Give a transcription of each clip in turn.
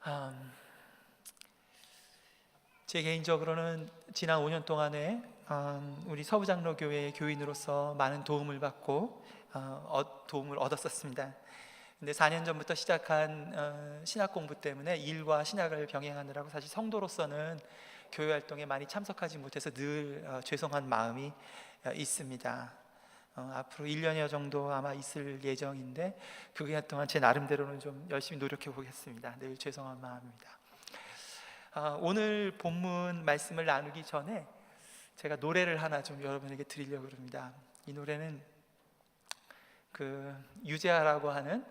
음, 제 개인적으로는 지난 5년 동안에 우리 서부장로교회 교인으로서 많은 도움을 받고 도움을 얻었었습니다. 근데 4년 전부터 시작한 신학 공부 때문에 일과 신학을 병행하느라고 사실 성도로서는 교회 활동에 많이 참석하지 못해서 늘 죄송한 마음이 있습니다. 앞으로 1년여 정도 아마 있을 예정인데 그 기간 동안 제 나름대로는 좀 열심히 노력해 보겠습니다. 늘 죄송한 마음입니다. 오늘 본문 말씀을 나누기 전에 제가 노래를 하나 좀 여러분에게 드리려고 합니다. 이 노래는 그 유재하라고 하는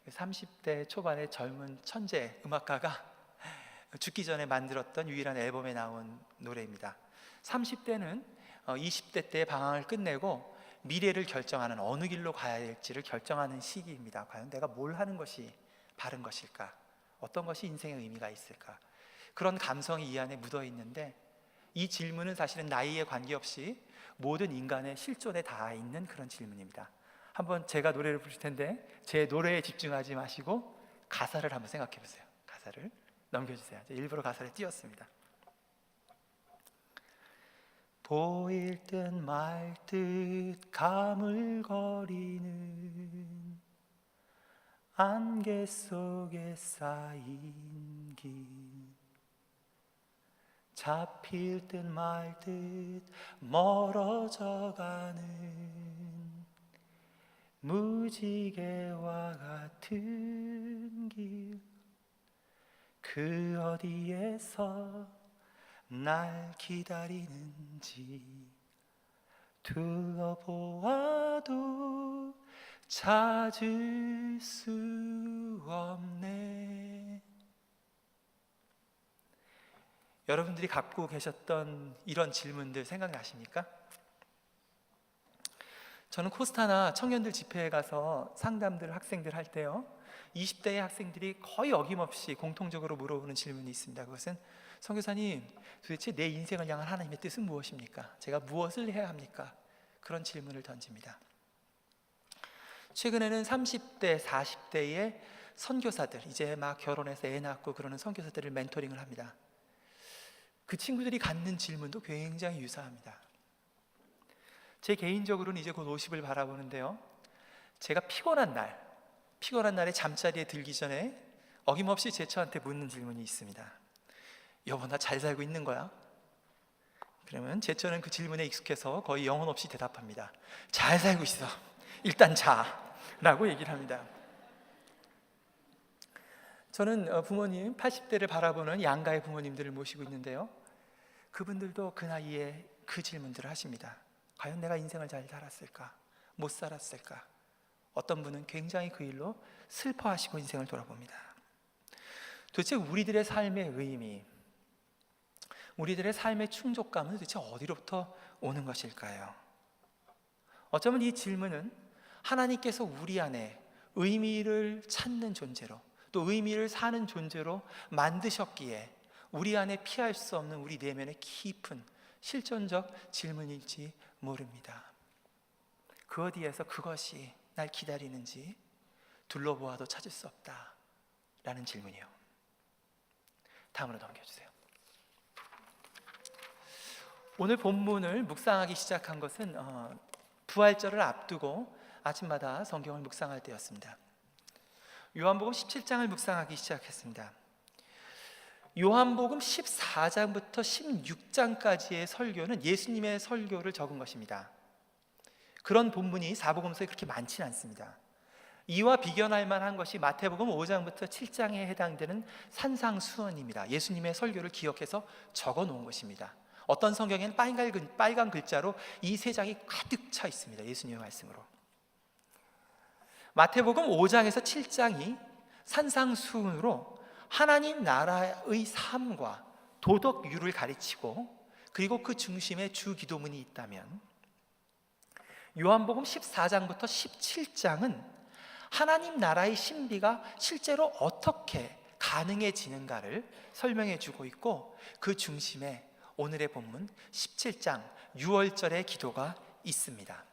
30대 초반의 젊은 천재 음악가가 죽기 전에 만들었던 유일한 앨범에 나온 노래입니다. 30대는 20대 때의 방황을 끝내고 미래를 결정하는, 어느 길로 가야 될지를 결정하는 시기입니다. 과연 내가 뭘 하는 것이 바른 것일까? 어떤 것이 인생의 의미가 있을까? 그런 감성이 이 안에 묻어 있는데, 이 질문은 사실은 나이에 관계없이 모든 인간의 실존에 닿아 있는 그런 질문입니다. 한번 제가 노래를 부를 텐데 제 노래에 집중하지 마시고 가사를 한번 생각해 보세요. 가사를 넘겨주세요. 일부러 가사를 띄웠습니다. 보일 듯 말 듯 가물거리는 안개 속에 쌓인 길, 잡힐 듯 말 듯 멀어져가는 무지개와 같은 길, 그 어디에서 날 기다리는지 둘러보아도 찾을 수 없네. 여러분들이 갖고 계셨던 이런 질문들 생각나십니까? 저는 코스타나 청년들 집회에 가서 상담들 학생들 할 때요, 20대의 학생들이 거의 어김없이 공통적으로 물어보는 질문이 있습니다. 그것은 선교사님, 도대체 내 인생을 향한 하나님의 뜻은 무엇입니까? 제가 무엇을 해야 합니까? 그런 질문을 던집니다. 최근에는 30대, 40대의 선교사들, 이제 막 결혼해서 애 낳고 그러는 선교사들을 멘토링을 합니다. 그 친구들이 갖는 질문도 굉장히 유사합니다. 제 개인적으로는 이제 곧 50을 바라보는데요, 제가 피곤한 날에 잠자리에 들기 전에 어김없이 제 처한테 묻는 질문이 있습니다. 여보, 나 잘 살고 있는 거야? 그러면 제 처는 그 질문에 익숙해서 거의 영혼 없이 대답합니다. 잘 살고 있어. 일단 자 라고 얘기를 합니다. 저는 부모님 80대를 바라보는 양가의 부모님들을 모시고 있는데요, 그분들도 그 나이에 그 질문들을 하십니다. 과연 내가 인생을 잘 살았을까? 못 살았을까? 어떤 분은 굉장히 그 일로 슬퍼하시고 인생을 돌아봅니다. 도대체 우리들의 삶의 의미, 우리들의 삶의 충족감은 도대체 어디로부터 오는 것일까요? 어쩌면 이 질문은 하나님께서 우리 안에 의미를 찾는 존재로, 또 의미를 사는 존재로 만드셨기에 우리 안에 피할 수 없는 우리 내면의 깊은 실존적 질문일지 모릅니다. 그 어디에서 그것이 날 기다리는지 둘러보아도 찾을 수 없다 라는 질문이요. 다음으로 넘겨주세요. 오늘 본문을 묵상하기 시작한 것은 부활절을 앞두고 아침마다 성경을 묵상할 때였습니다. 요한복음 17장을 묵상하기 시작했습니다. 요한복음 14장부터 16장까지의 설교는 예수님의 설교를 적은 것입니다. 그런 본문이 사복음서에 그렇게 많지는 않습니다. 이와 비견할 만한 것이 마태복음 5장부터 7장에 해당되는 산상수훈입니다. 예수님의 설교를 기억해서 적어 놓은 것입니다. 어떤 성경에는 빨간 글자로 이 세 장이 가득 차 있습니다. 예수님의 말씀으로. 마태복음 5장에서 7장이 산상수훈으로 하나님 나라의 삶과 도덕유를 가르치고, 그리고 그 중심에 주 기도문이 있다면, 요한복음 14장부터 17장은 하나님 나라의 신비가 실제로 어떻게 가능해지는가를 설명해 주고 있고, 그 중심에 오늘의 본문 17장 6월절의 기도가 있습니다.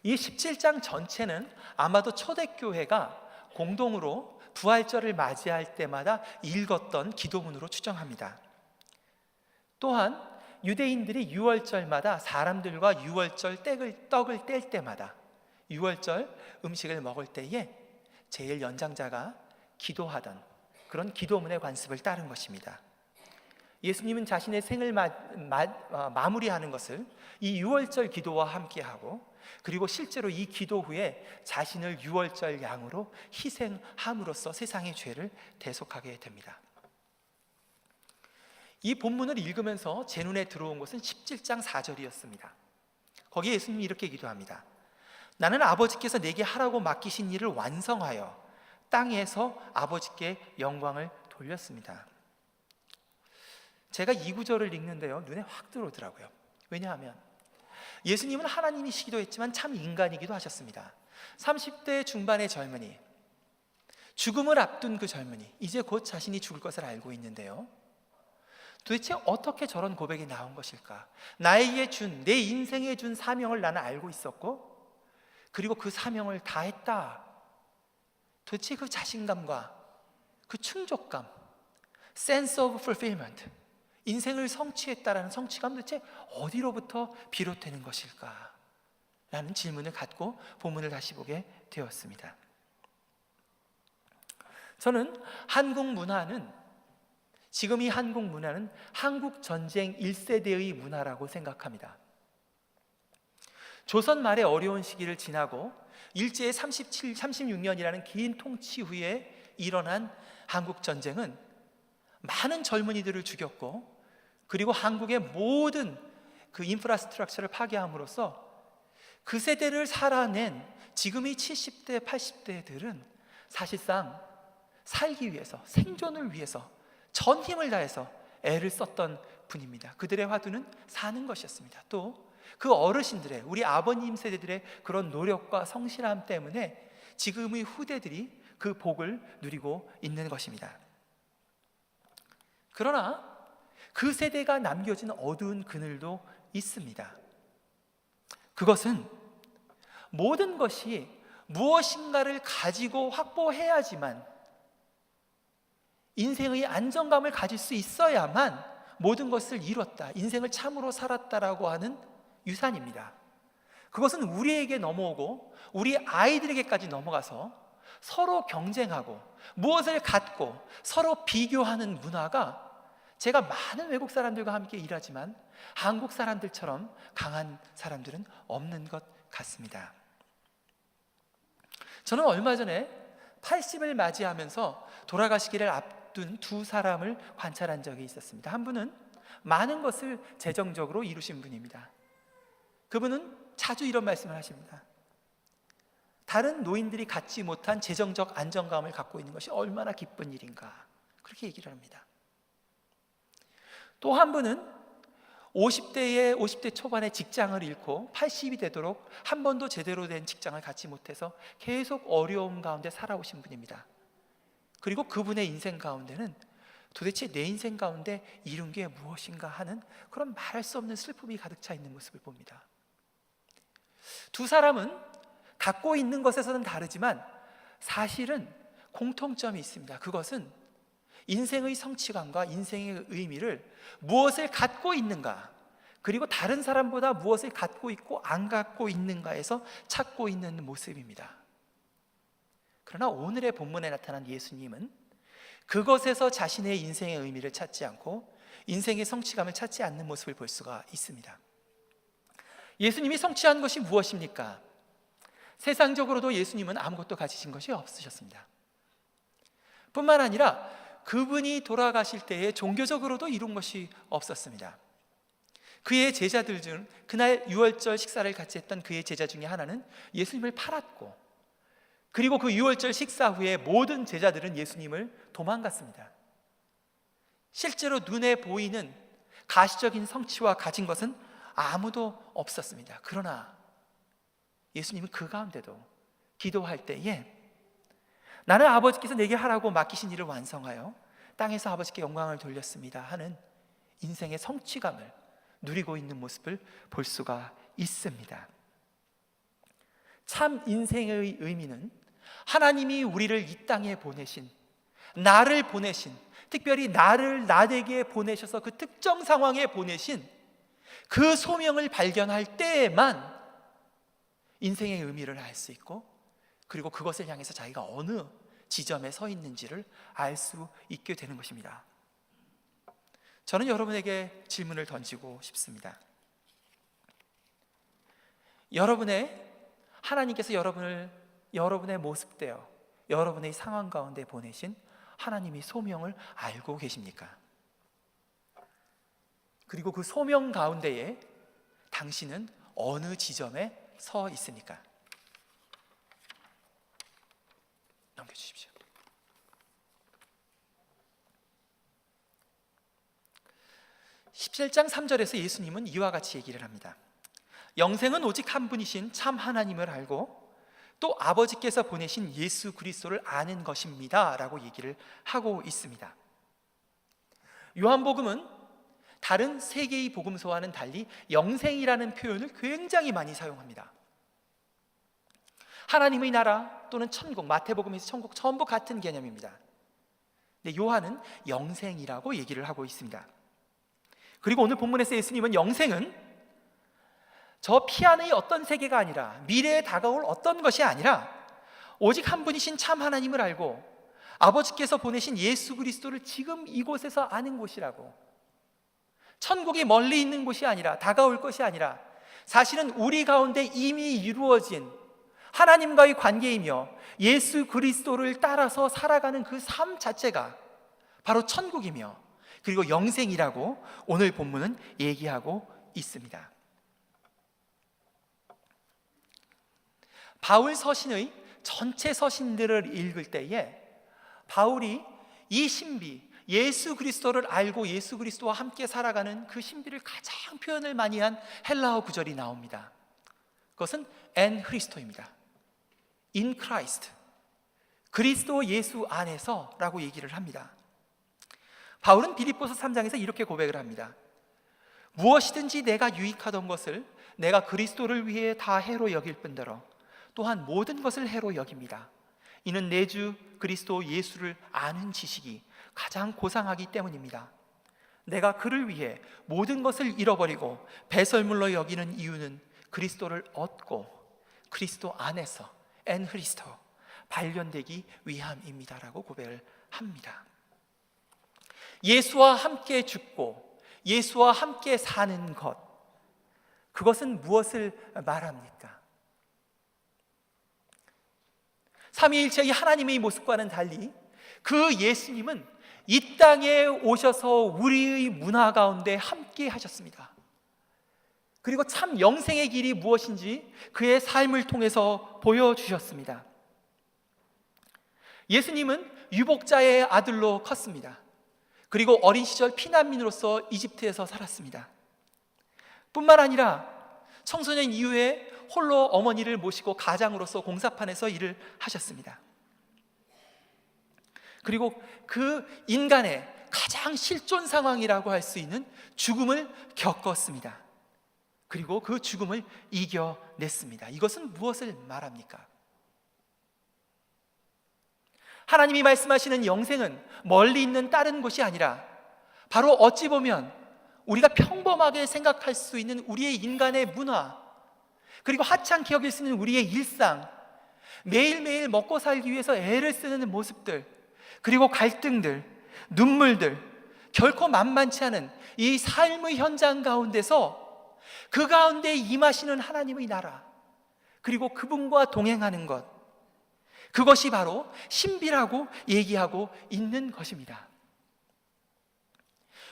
이 17장 전체는 아마도 초대교회가 공동으로 부활절을 맞이할 때마다 읽었던 기도문으로 추정합니다. 또한 유대인들이 유월절마다 사람들과 유월절 떡을 뗄 때마다 유월절 음식을 먹을 때에 제일 연장자가 기도하던 그런 기도문의 관습을 따른 것입니다. 예수님은 자신의 생을 마무리하는 것을 이 유월절 기도와 함께하고, 그리고 실제로 이 기도 후에 자신을 유월절 양으로 희생함으로써 세상의 죄를 대속하게 됩니다. 이 본문을 읽으면서 제 눈에 들어온 것은 17장 4절이었습니다. 거기에 예수님이 이렇게 기도합니다. 나는 아버지께서 내게 하라고 맡기신 일을 완성하여 땅에서 아버지께 영광을 돌렸습니다. 제가 이 구절을 읽는데요, 눈에 확 들어오더라고요. 왜냐하면 예수님은 하나님이시기도 했지만 참 인간이기도 하셨습니다. 30대 중반의 젊은이, 죽음을 앞둔 그 젊은이, 이제 곧 자신이 죽을 것을 알고 있는데요, 도대체 어떻게 저런 고백이 나온 것일까? 나에게 내 인생에 준 사명을 나는 알고 있었고, 그리고 그 사명을 다했다. 도대체 그 자신감과 그 충족감, sense of fulfillment, 인생을 성취했다라는 성취감, 도대체 어디로부터 비롯되는 것일까? 라는 질문을 갖고 본문을 다시 보게 되었습니다. 저는 지금 이 한국 문화는 한국 전쟁 1세대의 문화라고 생각합니다. 조선 말의 어려운 시기를 지나고 일제의 36년이라는 긴 통치 후에 일어난 한국 전쟁은 많은 젊은이들을 죽였고, 그리고 한국의 모든 그 인프라스트럭처를 파괴함으로써 그 세대를 살아낸 지금의 70대, 80대들은 사실상 살기 위해서, 생존을 위해서 전 힘을 다해서 애를 썼던 분입니다. 그들의 화두는 사는 것이었습니다. 또 그 어르신들의, 우리 아버님 세대들의 그런 노력과 성실함 때문에 지금의 후대들이 그 복을 누리고 있는 것입니다. 그러나 그 세대가 남겨진 어두운 그늘도 있습니다. 그것은 모든 것이 무엇인가를 가지고 확보해야지만, 인생의 안정감을 가질 수 있어야만 모든 것을 이뤘다, 인생을 참으로 살았다라고 하는 유산입니다. 그것은 우리에게 넘어오고 우리 아이들에게까지 넘어가서 서로 경쟁하고 무엇을 갖고 서로 비교하는 문화가, 제가 많은 외국 사람들과 함께 일하지만 한국 사람들처럼 강한 사람들은 없는 것 같습니다. 저는 얼마 전에 80을 맞이하면서 돌아가시기를 앞둔 두 사람을 관찰한 적이 있었습니다. 한 분은 많은 것을 재정적으로 이루신 분입니다. 그분은 자주 이런 말씀을 하십니다. 다른 노인들이 갖지 못한 재정적 안정감을 갖고 있는 것이 얼마나 기쁜 일인가, 그렇게 얘기를 합니다. 또 한 분은 50대 초반에 직장을 잃고 80이 되도록 한 번도 제대로 된 직장을 갖지 못해서 계속 어려움 가운데 살아오신 분입니다. 그리고 그분의 인생 가운데는 도대체 내 인생 가운데 이룬 게 무엇인가 하는 그런 말할 수 없는 슬픔이 가득 차 있는 모습을 봅니다. 두 사람은 갖고 있는 것에서는 다르지만 사실은 공통점이 있습니다. 그것은 인생의 성취감과 인생의 의미를 무엇을 갖고 있는가, 그리고 다른 사람보다 무엇을 갖고 있고 안 갖고 있는가에서 찾고 있는 모습입니다. 그러나 오늘의 본문에 나타난 예수님은 그것에서 자신의 인생의 의미를 찾지 않고 인생의 성취감을 찾지 않는 모습을 볼 수가 있습니다. 예수님이 성취한 것이 무엇입니까? 세상적으로도 예수님은 아무것도 가지신 것이 없으셨습니다. 뿐만 아니라 그분이 돌아가실 때에 종교적으로도 이룬 것이 없었습니다. 그의 제자들 중, 그날 유월절 식사를 같이 했던 그의 제자 중에 하나는 예수님을 팔았고, 그리고 그 유월절 식사 후에 모든 제자들은 예수님을 도망갔습니다. 실제로 눈에 보이는 가시적인 성취와 가진 것은 아무도 없었습니다. 그러나 예수님은 그 가운데도 기도할 때에 나는 아버지께서 내게 하라고 맡기신 일을 완성하여 땅에서 아버지께 영광을 돌렸습니다 하는 인생의 성취감을 누리고 있는 모습을 볼 수가 있습니다. 참 인생의 의미는 하나님이 우리를 이 땅에 보내신, 나를 보내신, 특별히 나에게 보내셔서 그 특정 상황에 보내신 그 소명을 발견할 때에만 인생의 의미를 알 수 있고, 그리고 그것을 향해서 자기가 어느 지점에 서 있는지를 알 수 있게 되는 것입니다. 저는 여러분에게 질문을 던지고 싶습니다. 하나님께서 여러분의 모습대로 여러분의 상황 가운데 보내신 하나님의 소명을 알고 계십니까? 그리고 그 소명 가운데에 당신은 어느 지점에 서 있습니까? 넘겨주십시오. 17장 3절에서 예수님은 이와 같이 얘기를 합니다. 영생은 오직 한 분이신 참 하나님을 알고 또 아버지께서 보내신 예수 그리스도를 아는 것입니다 라고 얘기를 하고 있습니다. 요한복음은 다른 세 개의 복음서와는 달리 영생이라는 표현을 굉장히 많이 사용합니다. 하나님의 나라 또는 천국, 마태복음에서 천국 전부 같은 개념입니다. 근데 요한은 영생이라고 얘기를 하고 있습니다. 그리고 오늘 본문에서 예수님은 영생은 저 피안의 어떤 세계가 아니라, 미래에 다가올 어떤 것이 아니라 오직 한 분이신 참 하나님을 알고 아버지께서 보내신 예수 그리스도를 지금 이곳에서 아는 곳이라고, 천국이 멀리 있는 곳이 아니라, 다가올 것이 아니라 사실은 우리 가운데 이미 이루어진 하나님과의 관계이며 예수 그리스도를 따라서 살아가는 그 삶 자체가 바로 천국이며, 그리고 영생이라고 오늘 본문은 얘기하고 있습니다. 바울 서신의 전체 서신들을 읽을 때에 바울이 이 신비, 예수 그리스도를 알고 예수 그리스도와 함께 살아가는 그 신비를 가장 표현을 많이 한 헬라어 구절이 나옵니다. 그것은 엔 크리스토입니다. In Christ, 그리스도 예수 안에서 라고 얘기를 합니다. 바울은 빌립보서 3장에서 이렇게 고백을 합니다. 무엇이든지 내가 유익하던 것을 내가 그리스도를 위해 다 해로 여길 뿐더러 또한 모든 것을 해로 여깁니다. 이는 내 주 그리스도 예수를 아는 지식이 가장 고상하기 때문입니다. 내가 그를 위해 모든 것을 잃어버리고 배설물로 여기는 이유는 그리스도를 얻고 그리스도 안에서 엔 크리스토 발견되기 위함입니다라고 고백을 합니다. 예수와 함께 죽고 예수와 함께 사는 것, 그것은 무엇을 말합니까? 삼위일체의 하나님의 모습과는 달리 그 예수님은 이 땅에 오셔서 우리의 문화 가운데 함께 하셨습니다. 그리고 참 영생의 길이 무엇인지 그의 삶을 통해서 보여주셨습니다. 예수님은 유복자의 아들로 컸습니다. 그리고 어린 시절 피난민으로서 이집트에서 살았습니다. 뿐만 아니라 청소년 이후에 홀로 어머니를 모시고 가장으로서 공사판에서 일을 하셨습니다. 그리고 그 인간의 가장 실존 상황이라고 할 수 있는 죽음을 겪었습니다. 그리고 그 죽음을 이겨냈습니다. 이것은 무엇을 말합니까? 하나님이 말씀하시는 영생은 멀리 있는 다른 곳이 아니라 바로 어찌 보면 우리가 평범하게 생각할 수 있는 우리의 인간의 문화, 그리고 하찮게 여길 수 있는 우리의 일상, 매일매일 먹고 살기 위해서 애를 쓰는 모습들, 그리고 갈등들, 눈물들, 결코 만만치 않은 이 삶의 현장 가운데서 그 가운데 임하시는 하나님의 나라, 그리고 그분과 동행하는 것, 그것이 바로 신비라고 얘기하고 있는 것입니다.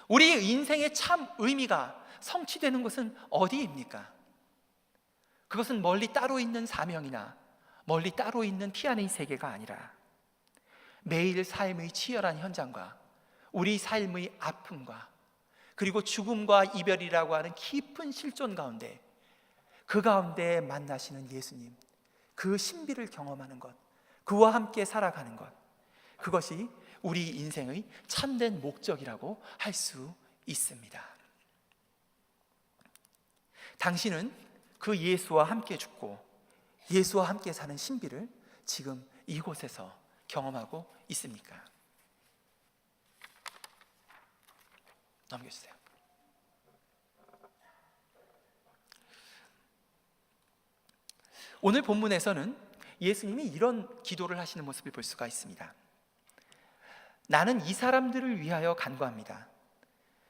우리 인생의 참 의미가 성취되는 것은 어디입니까? 그것은 멀리 따로 있는 사명이나 멀리 따로 있는 피안의 세계가 아니라 매일 삶의 치열한 현장과 우리 삶의 아픔과 그리고 죽음과 이별이라고 하는 깊은 실존 가운데, 그 가운데 만나시는 예수님, 그 신비를 경험하는 것, 그와 함께 살아가는 것, 그것이 우리 인생의 참된 목적이라고 할 수 있습니다. 당신은 그 예수와 함께 죽고 예수와 함께 사는 신비를 지금 이곳에서 경험하고 있습니까? 넘겨주세요. 오늘 본문에서는 예수님이 이런 기도를 하시는 모습을 볼 수가 있습니다. 나는 이 사람들을 위하여 간구합니다.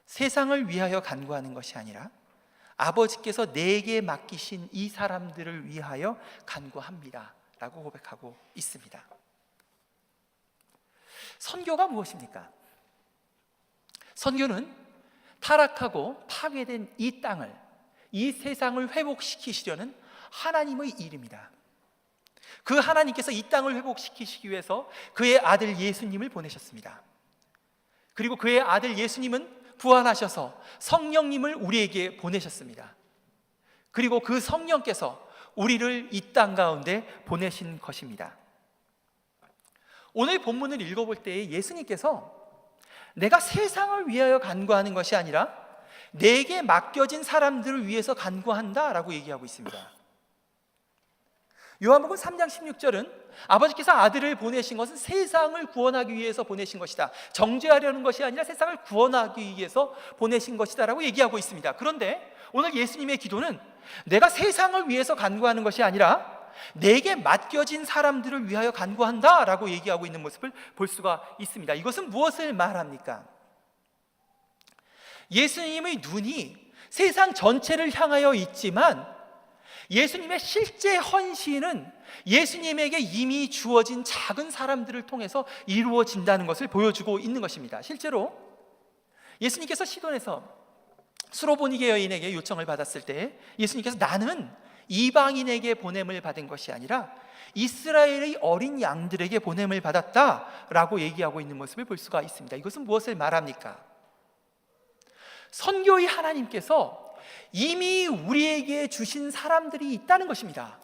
세상을 위하여 간구하는 것이 아니라 아버지께서 내게 맡기신 이 사람들을 위하여 간구합니다 라고 고백하고 있습니다. 선교가 무엇입니까? 선교는 타락하고 파괴된 이 땅을, 이 세상을 회복시키시려는 하나님의 일입니다. 그 하나님께서 이 땅을 회복시키시기 위해서 그의 아들 예수님을 보내셨습니다. 그리고 그의 아들 예수님은 부활하셔서 성령님을 우리에게 보내셨습니다. 그리고 그 성령께서 우리를 이 땅 가운데 보내신 것입니다. 오늘 본문을 읽어볼 때 예수님께서 내가 세상을 위하여 간구하는 것이 아니라 내게 맡겨진 사람들을 위해서 간구한다 라고 얘기하고 있습니다. 요한복음 3장 16절은 아버지께서 아들을 보내신 것은 세상을 구원하기 위해서 보내신 것이다, 정죄하려는 것이 아니라 세상을 구원하기 위해서 보내신 것이다 라고 얘기하고 있습니다. 그런데 오늘 예수님의 기도는 내가 세상을 위해서 간구하는 것이 아니라 내게 맡겨진 사람들을 위하여 간구한다 라고 얘기하고 있는 모습을 볼 수가 있습니다. 이것은 무엇을 말합니까? 예수님의 눈이 세상 전체를 향하여 있지만 예수님의 실제 헌신은 예수님에게 이미 주어진 작은 사람들을 통해서 이루어진다는 것을 보여주고 있는 것입니다. 실제로 예수님께서 시돈에서 수로보니게 여인에게 요청을 받았을 때 예수님께서 나는 이방인에게 보냄을 받은 것이 아니라 이스라엘의 어린 양들에게 보냄을 받았다라고 얘기하고 있는 모습을 볼 수가 있습니다. 이것은 무엇을 말합니까? 선교의 하나님께서 이미 우리에게 주신 사람들이 있다는 것입니다.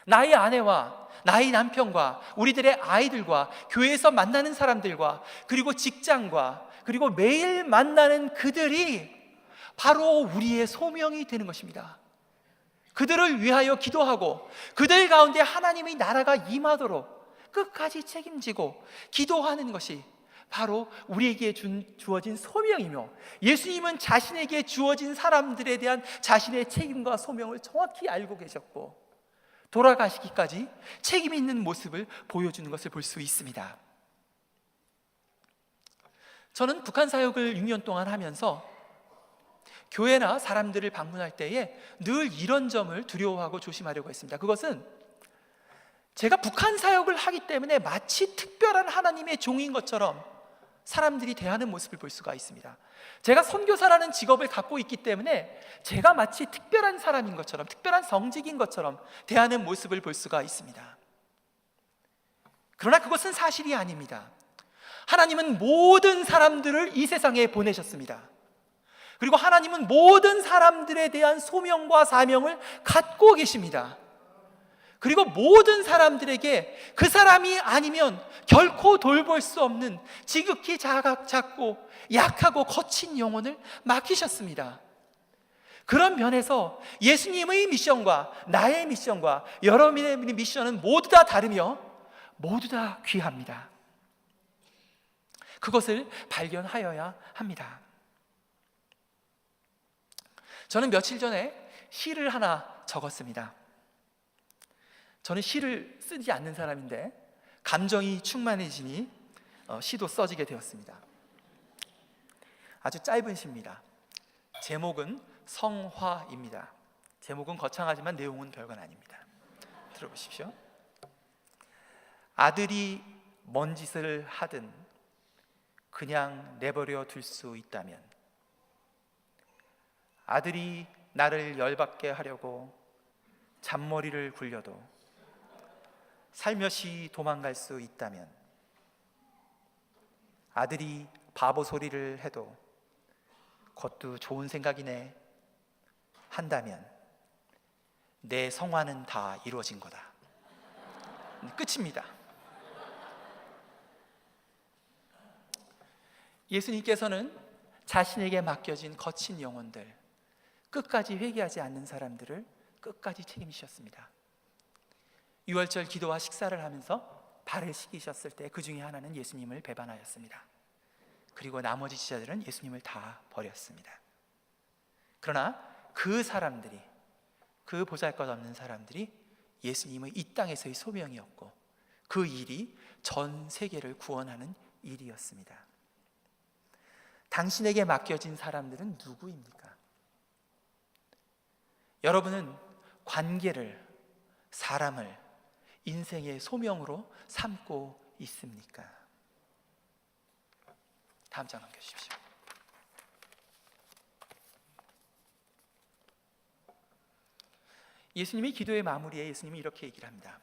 나의 아내와 나의 남편과 우리들의 아이들과 교회에서 만나는 사람들과 그리고 직장과 그리고 매일 만나는 그들이 바로 우리의 소명이 되는 것입니다. 그들을 위하여 기도하고 그들 가운데 하나님의 나라가 임하도록 끝까지 책임지고 기도하는 것이 바로 우리에게 주어진 소명이며, 예수님은 자신에게 주어진 사람들에 대한 자신의 책임과 소명을 정확히 알고 계셨고 돌아가시기까지 책임 있는 모습을 보여주는 것을 볼 수 있습니다. 저는 북한 사역을 6년 동안 하면서 교회나 사람들을 방문할 때에 늘 이런 점을 두려워하고 조심하려고 했습니다. 그것은 제가 북한 사역을 하기 때문에 마치 특별한 하나님의 종인 것처럼 사람들이 대하는 모습을 볼 수가 있습니다. 제가 선교사라는 직업을 갖고 있기 때문에 제가 마치 특별한 사람인 것처럼, 특별한 성직인 것처럼 대하는 모습을 볼 수가 있습니다. 그러나 그것은 사실이 아닙니다. 하나님은 모든 사람들을 이 세상에 보내셨습니다. 그리고 하나님은 모든 사람들에 대한 소명과 사명을 갖고 계십니다. 그리고 모든 사람들에게 그 사람이 아니면 결코 돌볼 수 없는 지극히 작고 약하고 거친 영혼을 맡기셨습니다. 그런 면에서 예수님의 미션과 나의 미션과 여러분의 미션은 모두 다 다르며 모두 다 귀합니다. 그것을 발견하여야 합니다. 저는 며칠 전에 시를 하나 적었습니다. 저는 시를 쓰지 않는 사람인데 감정이 충만해지니 시도 써지게 되었습니다. 아주 짧은 시입니다. 제목은 성화입니다. 제목은 거창하지만 내용은 별건 아닙니다. 들어보십시오. 아들이 뭔 짓을 하든 그냥 내버려 둘 수 있다면, 아들이 나를 열받게 하려고 잔머리를 굴려도 살며시 도망갈 수 있다면, 아들이 바보 소리를 해도 그것도 좋은 생각이네 한다면 내 성화는 다 이루어진 거다. 끝입니다. 예수님께서는 자신에게 맡겨진 거친 영혼들, 끝까지 회개하지 않는 사람들을 끝까지 책임지셨습니다. 유월절 기도와 식사를 하면서 발을 씻기셨을 때 그 중에 하나는 예수님을 배반하였습니다. 그리고 나머지 제자들은 예수님을 다 버렸습니다. 그러나 그 사람들이, 그 보잘것없는 사람들이 예수님의 이 땅에서의 소명이었고 그 일이 전 세계를 구원하는 일이었습니다. 당신에게 맡겨진 사람들은 누구입니까? 여러분은 관계를, 사람을 인생의 소명으로 삼고 있습니까? 다음 장 넘겨주십시오. 예수님이 기도의 마무리에 예수님이 이렇게 얘기를 합니다.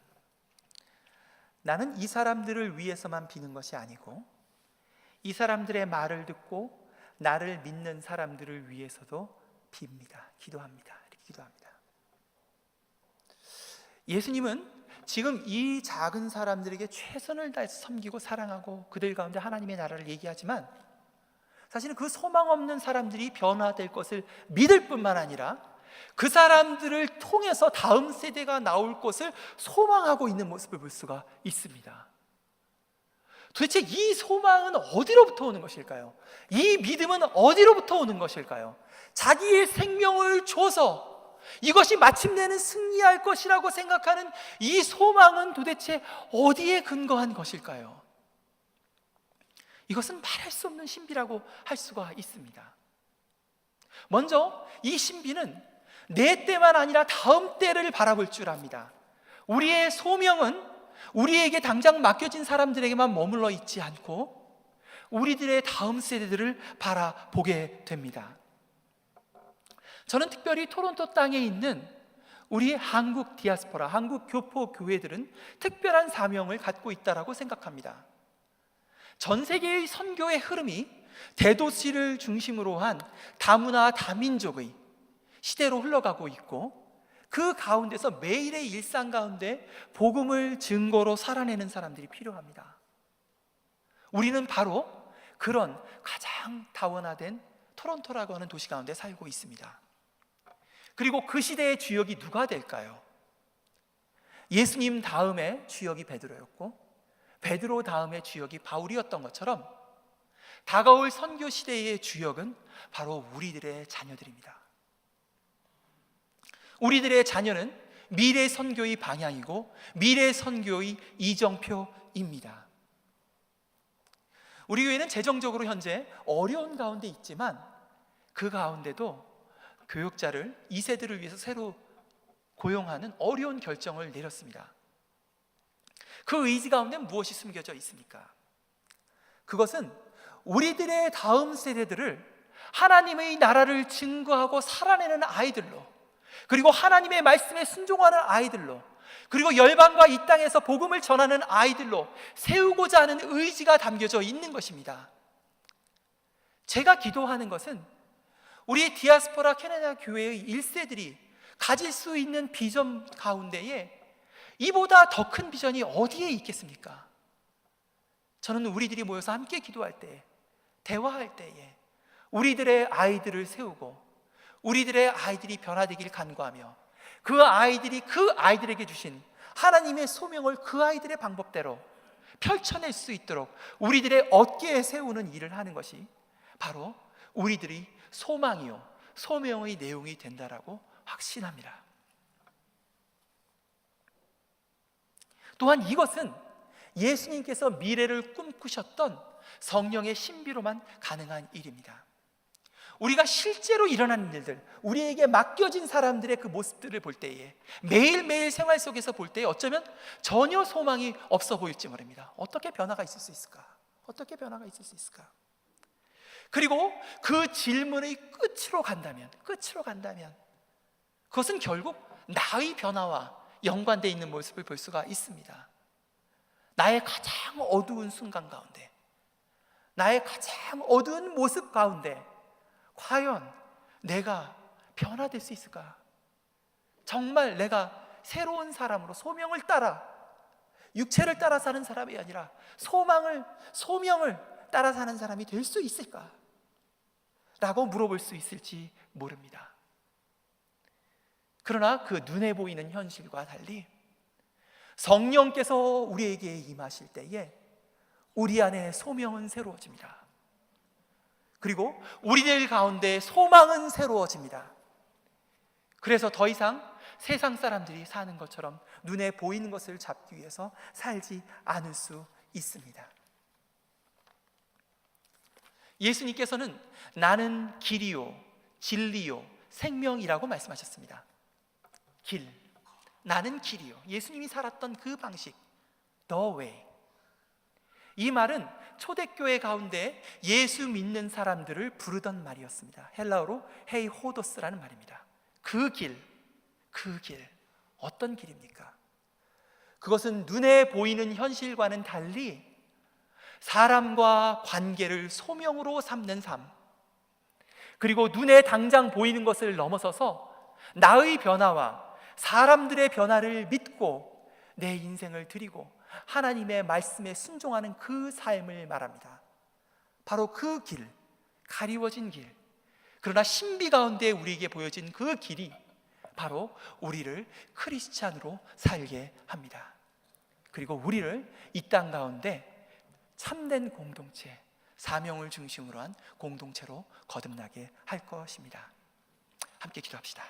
나는 이 사람들을 위해서만 비는 것이 아니고 이 사람들의 말을 듣고 나를 믿는 사람들을 위해서도 빕니다. 기도합니다. 이렇게 기도합니다. 예수님은 지금 이 작은 사람들에게 최선을 다해서 섬기고 사랑하고 그들 가운데 하나님의 나라를 얘기하지만 사실은 그 소망 없는 사람들이 변화될 것을 믿을 뿐만 아니라 그 사람들을 통해서 다음 세대가 나올 것을 소망하고 있는 모습을 볼 수가 있습니다. 도대체 이 소망은 어디로부터 오는 것일까요? 이 믿음은 어디로부터 오는 것일까요? 자기의 생명을 줘서 이것이 마침내는 승리할 것이라고 생각하는 이 소망은 도대체 어디에 근거한 것일까요? 이것은 말할 수 없는 신비라고 할 수가 있습니다. 먼저 이 신비는 내 때만 아니라 다음 때를 바라볼 줄 압니다. 우리의 소명은 우리에게 당장 맡겨진 사람들에게만 머물러 있지 않고 우리들의 다음 세대들을 바라보게 됩니다. 저는 특별히 토론토 땅에 있는 우리 한국 디아스포라, 한국 교포 교회들은 특별한 사명을 갖고 있다고 생각합니다. 전 세계의 선교의 흐름이 대도시를 중심으로 한 다문화 다민족의 시대로 흘러가고 있고 그 가운데서 매일의 일상 가운데 복음을 증거로 살아내는 사람들이 필요합니다. 우리는 바로 그런 가장 다원화된 토론토라고 하는 도시 가운데 살고 있습니다. 그리고 그 시대의 주역이 누가 될까요? 예수님 다음에 주역이 베드로였고 베드로 다음에 주역이 바울이었던 것처럼 다가올 선교 시대의 주역은 바로 우리들의 자녀들입니다. 우리들의 자녀는 미래 선교의 방향이고 미래 선교의 이정표입니다. 우리 교회는 재정적으로 현재 어려운 가운데 있지만 그 가운데도 교육자를 2세들을 위해서 새로 고용하는 어려운 결정을 내렸습니다. 그 의지 가운데 무엇이 숨겨져 있습니까? 그것은 우리들의 다음 세대들을 하나님의 나라를 증거하고 살아내는 아이들로, 그리고 하나님의 말씀에 순종하는 아이들로, 그리고 열방과 이 땅에서 복음을 전하는 아이들로 세우고자 하는 의지가 담겨져 있는 것입니다. 제가 기도하는 것은 우리 디아스포라 캐나다 교회의 1세들이 가질 수 있는 비전 가운데에 이보다 더 큰 비전이 어디에 있겠습니까? 저는 우리들이 모여서 함께 기도할 때, 대화할 때에 우리들의 아이들을 세우고 우리들의 아이들이 변화되길 간구하며 그 아이들이 그 아이들에게 주신 하나님의 소명을 그 아이들의 방법대로 펼쳐낼 수 있도록 우리들의 어깨에 세우는 일을 하는 것이 바로 우리들이 소망이요 소명의 내용이 된다라고 확신합니다. 또한 이것은 예수님께서 미래를 꿈꾸셨던 성령의 신비로만 가능한 일입니다. 우리가 실제로 일어나는 일들, 우리에게 맡겨진 사람들의 그 모습들을 볼 때에, 매일매일 생활 속에서 볼 때에 어쩌면 전혀 소망이 없어 보일지 모릅니다. 어떻게 변화가 있을 수 있을까? 어떻게 변화가 있을 수 있을까? 그리고 그 질문의 끝으로 간다면 그것은 결국 나의 변화와 연관되어 있는 모습을 볼 수가 있습니다. 나의 가장 어두운 순간 가운데, 나의 가장 어두운 모습 가운데 과연 내가 변화될 수 있을까? 정말 내가 새로운 사람으로 소명을 따라, 육체를 따라 사는 사람이 아니라 소명을 따라 사는 사람이 될 수 있을까? 라고 물어볼 수 있을지 모릅니다. 그러나 그 눈에 보이는 현실과 달리 성령께서 우리에게 임하실 때에 우리 안에 소명은 새로워집니다. 그리고 우리들 가운데 소망은 새로워집니다. 그래서 더 이상 세상 사람들이 사는 것처럼 눈에 보이는 것을 잡기 위해서 살지 않을 수 있습니다. 예수님께서는 나는 길이요 진리요 생명이라고 말씀하셨습니다. 길, 나는 길이요. 예수님이 살았던 그 방식, the way. 이 말은 초대교회 가운데 예수 믿는 사람들을 부르던 말이었습니다. 헬라어로 헤이호도스라는 말입니다. 그 길, 어떤 길입니까? 그것은 눈에 보이는 현실과는 달리 사람과 관계를 소명으로 삼는 삶, 그리고 눈에 당장 보이는 것을 넘어서서 나의 변화와 사람들의 변화를 믿고 내 인생을 드리고 하나님의 말씀에 순종하는 그 삶을 말합니다. 바로 그 길, 가리워진 길, 그러나 신비 가운데 우리에게 보여진 그 길이 바로 우리를 크리스찬으로 살게 합니다. 그리고 우리를 이 땅 가운데 참된 공동체, 사명을 중심으로 한 공동체로 거듭나게 할 것입니다. 함께 기도합시다.